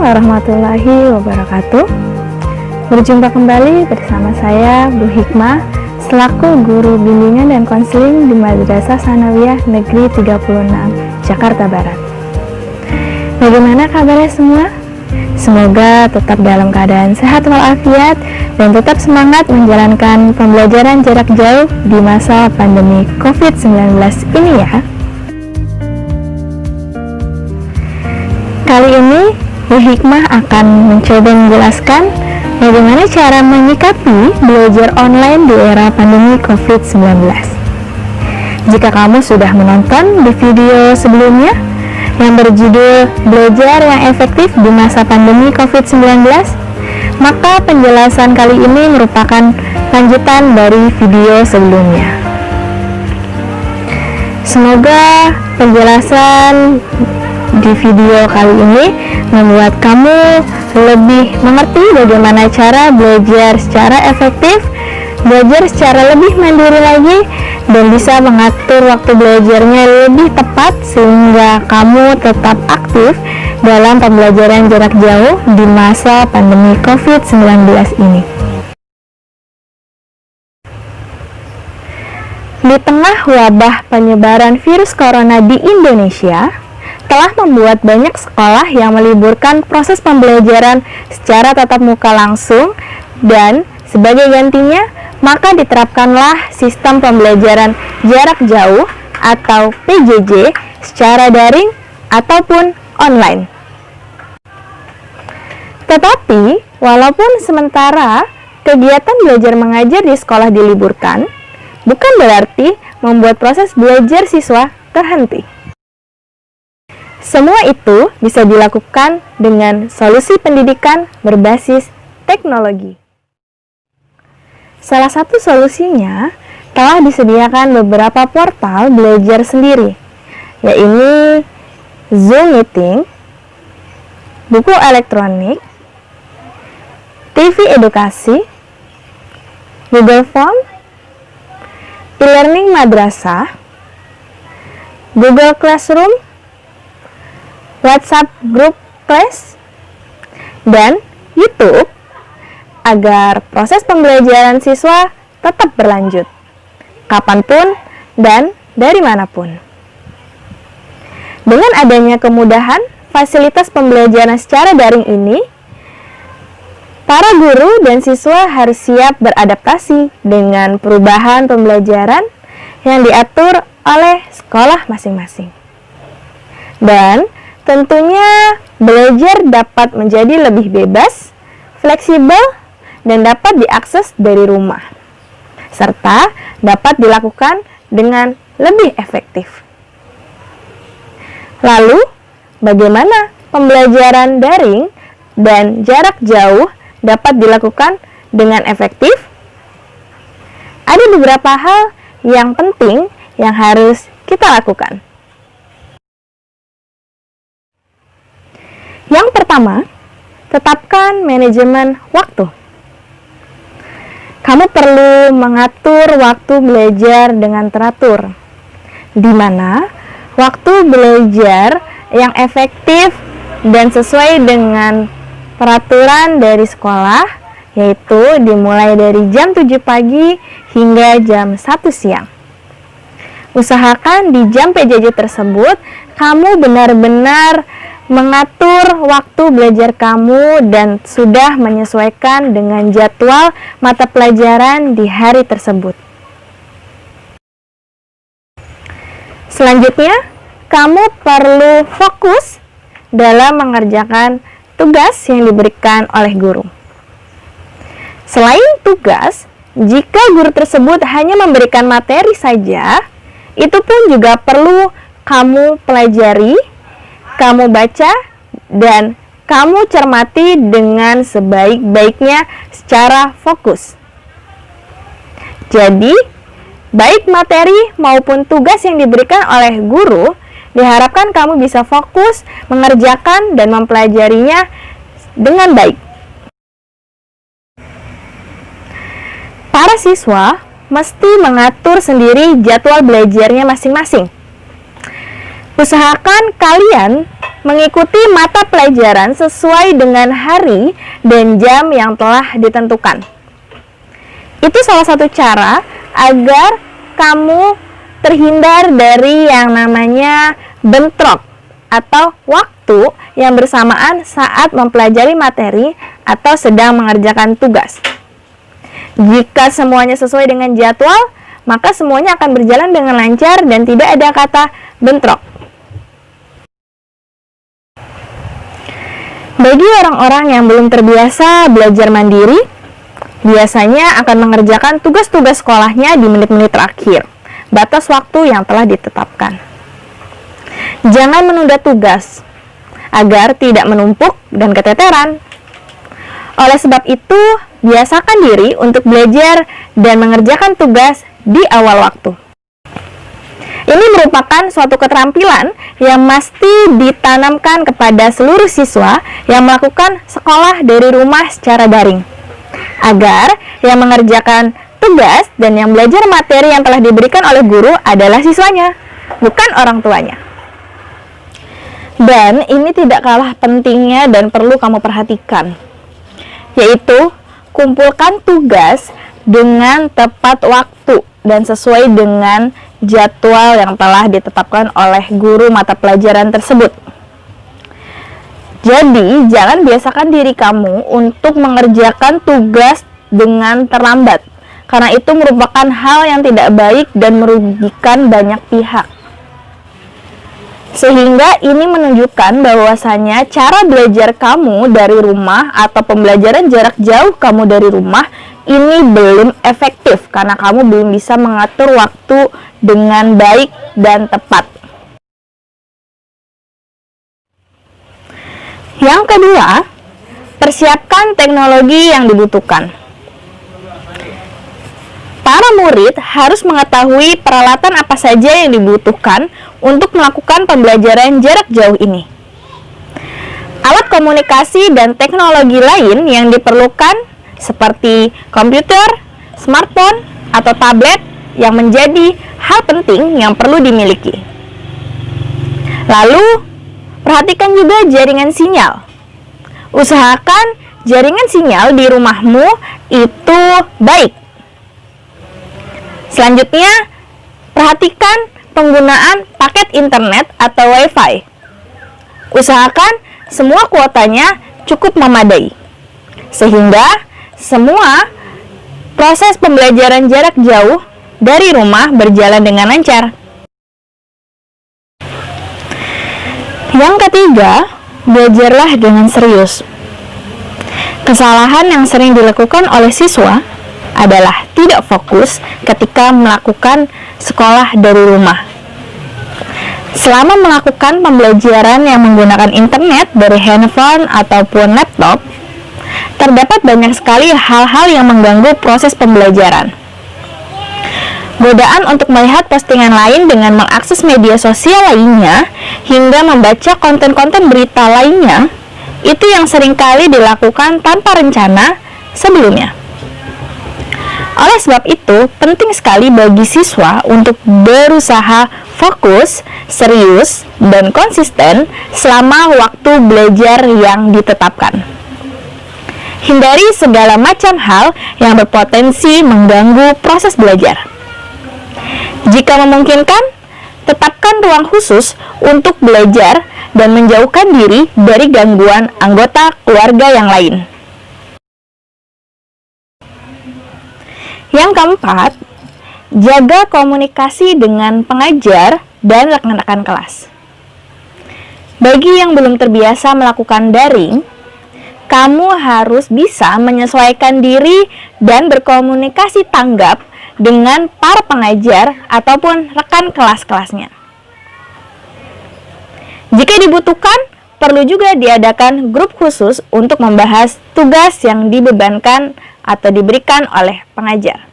warahmatullahi wabarakatuh. Berjumpa kembali bersama saya Bu Hikmah selaku guru bimbingan dan konseling di Madrasah Tsanawiyah Negeri 36 Jakarta Barat. Bagaimana kabarnya semua? Semoga tetap dalam keadaan sehat walafiat dan tetap semangat menjalankan pembelajaran jarak jauh di masa pandemi COVID-19 ini ya. Kali ini Bu Hikmah akan mencoba menjelaskan bagaimana cara menyikapi belajar online di era pandemi COVID-19. Jika kamu sudah menonton di video sebelumnya yang berjudul Belajar yang Efektif di Masa Pandemi COVID-19, maka penjelasan kali ini merupakan lanjutan dari video sebelumnya. Semoga penjelasan di video kali ini membuat kamu lebih mengerti bagaimana cara belajar secara efektif, belajar secara lebih mandiri lagi, dan bisa mengatur waktu belajarnya lebih tepat sehingga kamu tetap aktif dalam pembelajaran jarak jauh di masa pandemi COVID-19 ini. Di tengah wabah penyebaran virus corona di Indonesia, telah membuat banyak sekolah yang meliburkan proses pembelajaran secara tatap muka langsung, dan sebagai gantinya maka diterapkanlah sistem pembelajaran jarak jauh atau PJJ secara daring ataupun online. Tetapi walaupun sementara kegiatan belajar mengajar di sekolah diliburkan, bukan berarti membuat proses belajar siswa terhenti. Semua itu bisa dilakukan dengan solusi pendidikan berbasis teknologi. Salah satu solusinya telah disediakan beberapa portal belajar sendiri, yaitu Zoom Meeting, buku elektronik, TV edukasi, Google Form, e-learning madrasah, Google Classroom, WhatsApp Group Class, dan YouTube agar proses pembelajaran siswa tetap berlanjut, kapanpun dan dari manapun. Dengan adanya kemudahan fasilitas pembelajaran secara daring ini, para guru dan siswa harus siap beradaptasi dengan perubahan pembelajaran yang diatur oleh sekolah masing-masing. Dan tentunya belajar dapat menjadi lebih bebas, fleksibel, dan dapat diakses dari rumah, serta dapat dilakukan dengan lebih efektif. Lalu, bagaimana pembelajaran daring dan jarak jauh dapat dilakukan dengan efektif? Ada beberapa hal yang penting yang harus kita lakukan. Yang pertama, tetapkan manajemen waktu. Kamu perlu mengatur waktu belajar dengan teratur, di mana waktu belajar yang efektif dan sesuai dengan peraturan dari sekolah, yaitu dimulai dari jam 7 pagi hingga jam 1 siang. Usahakan di jam PJJ tersebut, kamu benar-benar mengatur waktu belajar kamu dan sudah menyesuaikan dengan jadwal mata pelajaran di hari tersebut. Selanjutnya, kamu perlu fokus dalam mengerjakan tugas yang diberikan oleh guru. Selain tugas, jika guru tersebut hanya memberikan materi saja, itu pun juga perlu kamu pelajari, kamu baca, dan kamu cermati dengan sebaik-baiknya secara fokus. Jadi, baik materi maupun tugas yang diberikan oleh guru, diharapkan kamu bisa fokus mengerjakan dan mempelajarinya dengan baik. Para siswa mesti mengatur sendiri jadwal belajarnya masing-masing. Usahakan kalian mengikuti mata pelajaran sesuai dengan hari dan jam yang telah ditentukan. Itu salah satu cara agar kamu terhindar dari yang namanya bentrok atau waktu yang bersamaan saat mempelajari materi atau sedang mengerjakan tugas. Jika semuanya sesuai dengan jadwal, maka semuanya akan berjalan dengan lancar dan tidak ada kata bentrok. Bagi orang-orang yang belum terbiasa belajar mandiri, biasanya akan mengerjakan tugas-tugas sekolahnya di menit-menit terakhir, batas waktu yang telah ditetapkan. Jangan menunda tugas, agar tidak menumpuk dan keteteran. Oleh sebab itu, biasakan diri untuk belajar dan mengerjakan tugas di awal waktu. Ini merupakan suatu keterampilan yang mesti ditanamkan kepada seluruh siswa yang melakukan sekolah dari rumah secara daring, agar yang mengerjakan tugas dan yang belajar materi yang telah diberikan oleh guru adalah siswanya, bukan orang tuanya. Dan ini tidak kalah pentingnya dan perlu kamu perhatikan, yaitu kumpulkan tugas dengan tepat waktu dan sesuai dengan jadwal yang telah ditetapkan oleh guru mata pelajaran tersebut. Jadi, jangan biasakan diri kamu untuk mengerjakan tugas dengan terlambat, karena itu merupakan hal yang tidak baik dan merugikan banyak pihak. Sehingga ini menunjukkan bahwasanya cara belajar kamu dari rumah atau pembelajaran jarak jauh kamu dari rumah ini belum efektif karena kamu belum bisa mengatur waktu dengan baik dan tepat. Yang kedua, persiapkan teknologi yang dibutuhkan. Para murid harus mengetahui peralatan apa saja yang dibutuhkan untuk melakukan pembelajaran jarak jauh ini. Alat komunikasi dan teknologi lain yang diperlukan seperti komputer, smartphone, atau tablet yang menjadi hal penting yang perlu dimiliki. Lalu, perhatikan juga jaringan sinyal. Usahakan jaringan sinyal di rumahmu itu baik. Selanjutnya, perhatikan penggunaan paket internet atau WiFi. Usahakan semua kuotanya cukup memadai, sehingga semua proses pembelajaran jarak jauh dari rumah berjalan dengan lancar. Yang ketiga, belajarlah dengan serius. Kesalahan yang sering dilakukan oleh siswa adalah tidak fokus ketika melakukan sekolah dari rumah. Selama melakukan pembelajaran yang menggunakan internet dari handphone ataupun laptop, terdapat banyak sekali hal-hal yang mengganggu proses pembelajaran. Godaan untuk melihat postingan lain dengan mengakses media sosial lainnya hingga membaca konten-konten berita lainnya, itu yang seringkali dilakukan tanpa rencana sebelumnya. Oleh sebab itu, penting sekali bagi siswa untuk berusaha fokus, serius, dan konsisten selama waktu belajar yang ditetapkan. Hindari segala macam hal yang berpotensi mengganggu proses belajar. Jika memungkinkan, tetapkan ruang khusus untuk belajar dan menjauhkan diri dari gangguan anggota keluarga yang lain. Yang keempat, jaga komunikasi dengan pengajar dan rekan-rekan kelas. Bagi yang belum terbiasa melakukan daring, kamu harus bisa menyesuaikan diri dan berkomunikasi tanggap dengan para pengajar ataupun rekan kelas-kelasnya. Jika dibutuhkan, perlu juga diadakan grup khusus untuk membahas tugas yang dibebankan atau diberikan oleh pengajar.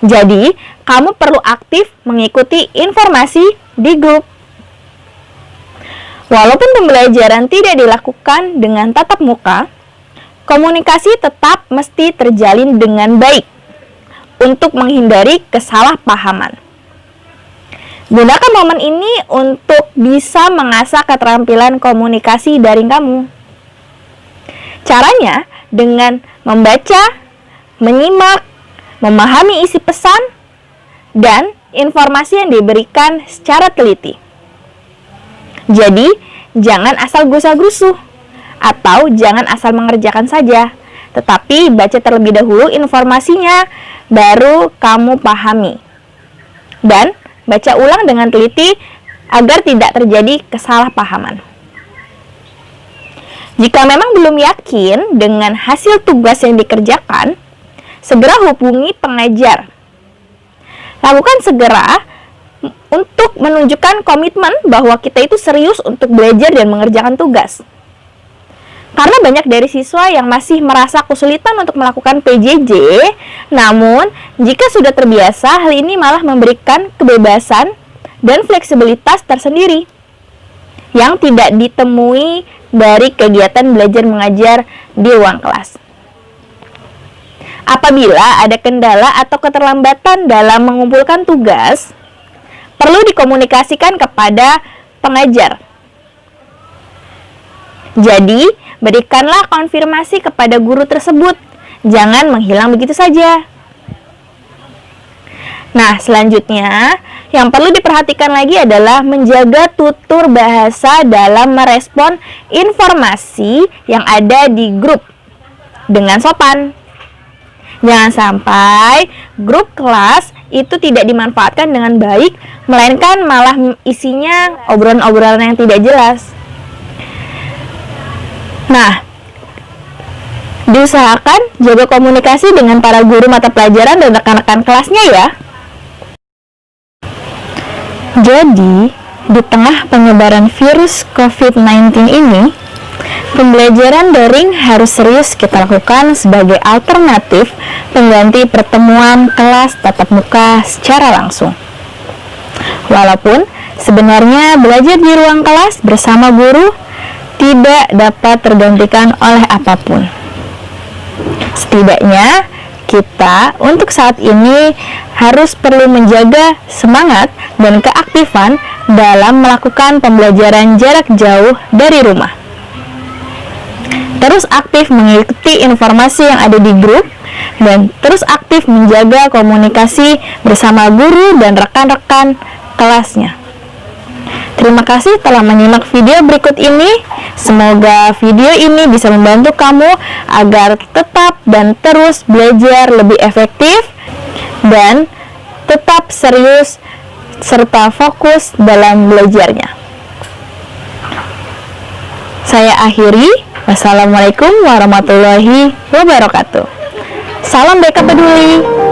Jadi, kamu perlu aktif mengikuti informasi di grup. Walaupun pembelajaran tidak dilakukan dengan tatap muka, komunikasi tetap mesti terjalin dengan baik untuk menghindari kesalahpahaman. Gunakan momen ini untuk bisa mengasah keterampilan komunikasi daring kamu. Caranya dengan membaca, menyimak, memahami isi pesan, dan informasi yang diberikan secara teliti. Jadi, jangan asal gusa-gusuh atau jangan asal mengerjakan saja, tetapi baca terlebih dahulu informasinya, baru kamu pahami. Dan baca ulang dengan teliti agar tidak terjadi kesalahpahaman. Jika memang belum yakin dengan hasil tugas yang dikerjakan, segera hubungi pengajar. Lakukan segera untuk menunjukkan komitmen bahwa kita itu serius untuk belajar dan mengerjakan tugas. Karena banyak dari siswa yang masih merasa kesulitan untuk melakukan PJJ, namun jika sudah terbiasa, hal ini malah memberikan kebebasan dan fleksibilitas tersendiri yang tidak ditemui dari kegiatan belajar mengajar di ruang kelas. Apabila ada kendala atau keterlambatan dalam mengumpulkan tugas, perlu dikomunikasikan kepada pengajar. Jadi, berikanlah konfirmasi kepada guru tersebut. Jangan menghilang begitu saja. Nah, selanjutnya, yang perlu diperhatikan lagi adalah menjaga tutur bahasa dalam merespon informasi yang ada di grup dengan sopan. Jangan sampai grup kelas itu tidak dimanfaatkan dengan baik, melainkan malah isinya obrolan-obrolan yang tidak jelas. Nah, diusahakan jaga komunikasi dengan para guru mata pelajaran dan rekan-rekan kelasnya ya. Jadi, di tengah penyebaran virus COVID-19 ini, pembelajaran daring harus serius kita lakukan sebagai alternatif pengganti pertemuan kelas tatap muka secara langsung. Walaupun sebenarnya belajar di ruang kelas bersama guru tidak dapat tergantikan oleh apapun. Setidaknya kita untuk saat ini harus perlu menjaga semangat dan keaktifan dalam melakukan pembelajaran jarak jauh dari rumah. Terus aktif mengikuti informasi yang ada di grup dan terus aktif menjaga komunikasi bersama guru dan rekan-rekan kelasnya. Terima kasih telah menyimak video berikut ini. Semoga video ini bisa membantu kamu agar tetap dan terus belajar lebih efektif dan tetap serius serta fokus dalam belajarnya. Saya akhiri. Wassalamualaikum warahmatullahi wabarakatuh. Salam BK Peduli.